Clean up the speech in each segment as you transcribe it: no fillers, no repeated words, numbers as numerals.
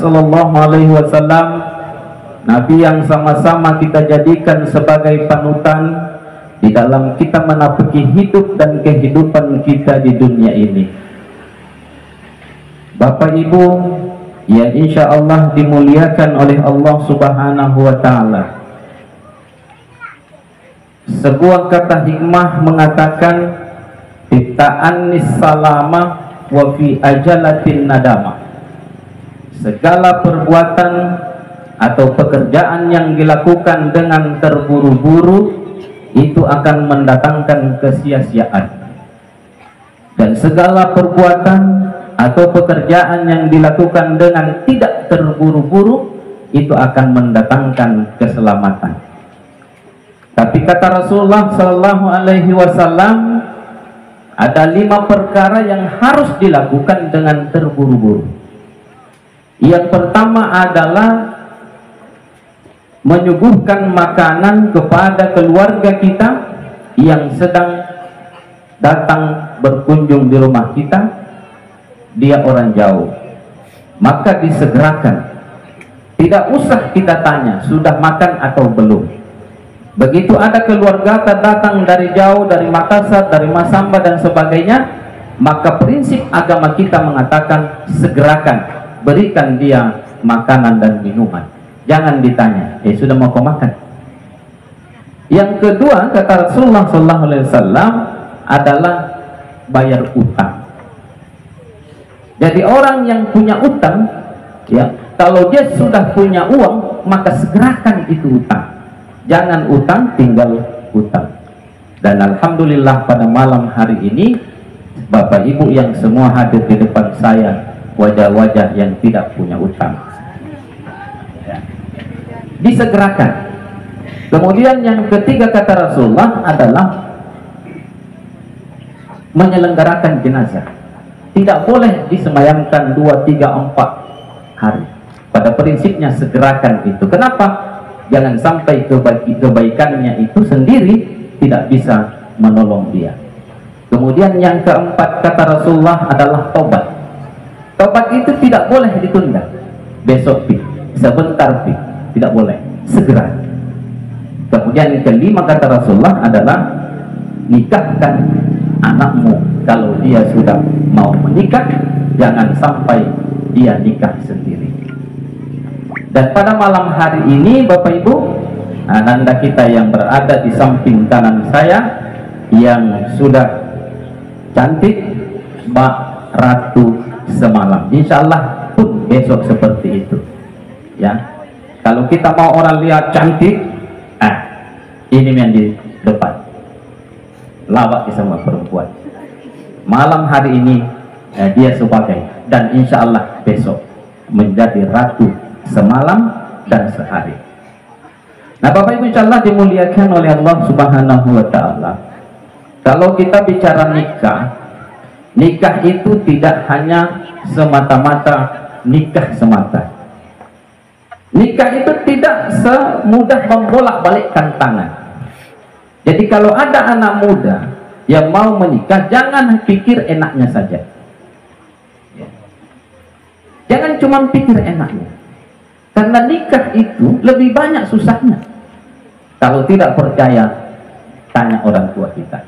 Sallallahu Alaihi Wasallam, Nabi yang sama-sama kita jadikan sebagai panutan di dalam kita menapaki hidup dan kehidupan kita di dunia ini. Bapak Ibu yang insya Allah dimuliakan oleh Allah Subhanahu wa Ta'ala, sebuah kata hikmah mengatakan ta'annis salama wa fi ajalatin nadama. Segala perbuatan atau pekerjaan yang dilakukan dengan terburu-buru itu akan mendatangkan kesia-siaan, dan segala perbuatan atau pekerjaan yang dilakukan dengan tidak terburu-buru itu akan mendatangkan keselamatan. Tapi kata Rasulullah Sallallahu Alaihi Wasallam, ada 5 perkara yang harus dilakukan dengan terburu-buru. Yang pertama adalah menyuguhkan makanan kepada keluarga kita yang sedang datang berkunjung di rumah kita. Dia orang jauh, maka disegerakan. Tidak usah kita tanya sudah makan atau belum. Begitu ada keluarga datang dari jauh, dari Makassar, dari Masamba dan sebagainya, maka prinsip agama kita mengatakan segerakan, berikan dia makanan dan minuman. Jangan ditanya, sudah mau kau makan? Yang kedua kata Rasulullah SAW adalah bayar utang. Jadi orang yang punya utang, ya, kalau dia sudah punya uang, maka segerakan itu utang. Jangan utang tinggal utang. Dan alhamdulillah pada malam hari ini, Bapak Ibu yang semua hadir di depan saya, wajah-wajah yang tidak punya utang. Ya. Disegerakan. Kemudian yang ketiga kata Rasulullah adalah menyelenggarakan jenazah. Tidak boleh disemayamkan 2, 3, 4 hari. Pada prinsipnya segerakan itu. Kenapa? Jangan sampai kebaikannya itu sendiri tidak bisa menolong dia. Kemudian yang keempat kata Rasulullah adalah tobat. Tobat itu tidak boleh ditunda. Besok pi, sebentar pi, tidak boleh. Segera. Kemudian yang kelima kata Rasulullah adalah nikahkan anakmu. Kalau dia sudah mau menikah, jangan sampai dia nikah sendiri. Dan pada malam hari ini Bapak Ibu, ananda kita yang berada di samping kanan saya, yang sudah cantik, Mbak Ratu Semalam, insya Allah pun besok seperti itu. Ya, kalau kita mau orang lihat cantik, ini yang di depan, lawak sama perempuan. Malam hari ini dia sebagai, dan insya Allah besok menjadi Ratu Semalam dan sehari. Nah Bapak Ibu insya Allah dimuliakan oleh Allah Subhanahu wa Ta'ala. Kalau kita bicara nikah, nikah itu tidak hanya semata-mata nikah semata. Nikah itu tidak semudah membolak-balikkan tangan. Jadi kalau ada anak muda yang mau menikah, jangan pikir enaknya saja. Jangan cuma pikir enaknya, karena nikah itu lebih banyak susahnya. Kalau tidak percaya, tanya orang tua kita,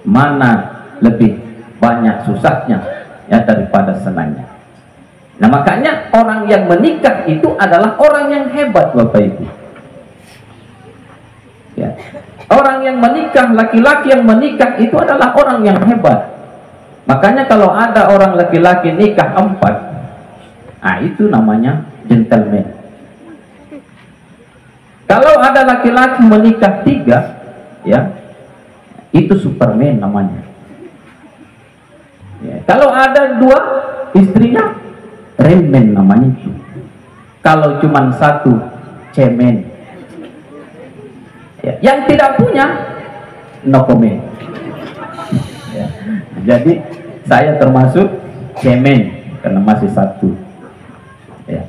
mana lebih banyak susahnya ya daripada senangnya. Nah makanya orang yang menikah itu adalah orang yang hebat Bapak Ibu. Ya. Orang yang menikah, laki-laki yang menikah itu adalah orang yang hebat. Makanya kalau ada orang laki-laki nikah 4, itu namanya gentleman. Kalau ada laki-laki menikah 3, ya, itu superman namanya. Ya. Kalau ada 2 istrinya, reman namanya itu. Kalau cuma 1, cemen. Ya. Yang tidak punya, no comment. Ya. Jadi saya termasuk cemen karena masih 1. Ya.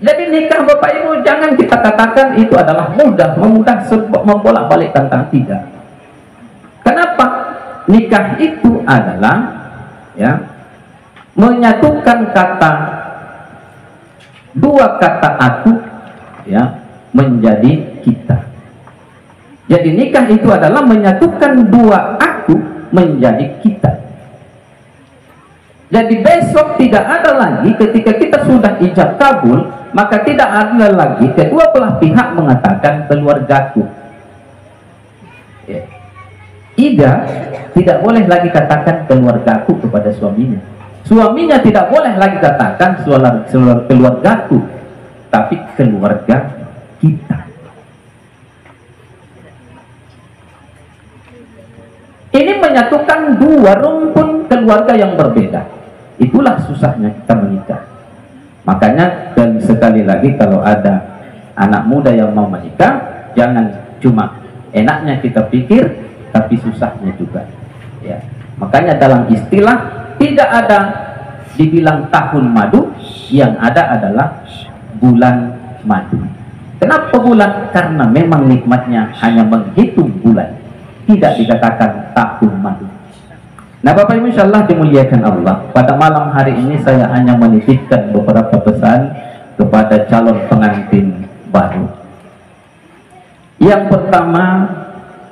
Jadi nikah Bapak Ibu jangan kita katakan itu adalah mudah, membolak-balikkan tangan, tidak. Kenapa? Nikah itu adalah ya menyatukan kata dua kata aku ya menjadi kita. Jadi nikah itu adalah menyatukan dua aku menjadi kita. Jadi besok tidak ada lagi ketika kita sudah ijab kabul, maka tidak ada lagi kedua belah pihak mengatakan keluargaku. Ya. Ida tidak boleh lagi katakan keluargaku kepada suaminya. Suaminya tidak boleh lagi katakan keluargaku, tapi keluarga kita. Ini menyatukan dua rumpun keluarga yang berbeda. Itulah susahnya kita menikah. Makanya, dan sekali lagi, kalau ada anak muda yang mau menikah, jangan cuma enaknya kita pikir, tapi susahnya juga. Ya. Makanya dalam istilah tidak ada dibilang tahun madu, yang ada adalah bulan madu. Kenapa bulan? Karena memang nikmatnya hanya menghitung bulan, tidak dikatakan tahun madu. Nah, Bapak Ibu, insyaallah dimuliakan Allah, pada malam hari ini saya hanya menitipkan beberapa pesan kepada calon pengantin baru. Yang pertama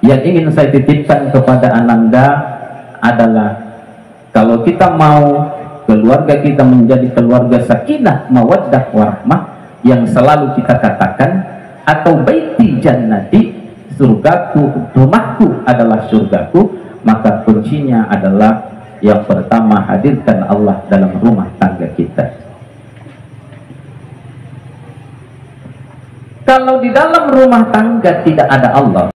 yang ingin saya titipkan kepada Ananda adalah, kalau kita mau keluarga kita menjadi keluarga sakinah mawaddah warahmah yang selalu kita katakan, atau baiti jannati, surgaku, rumahku adalah surgaku, maka kuncinya adalah yang pertama, hadirkan Allah dalam rumah tangga kita. Kalau di dalam rumah tangga tidak ada Allah,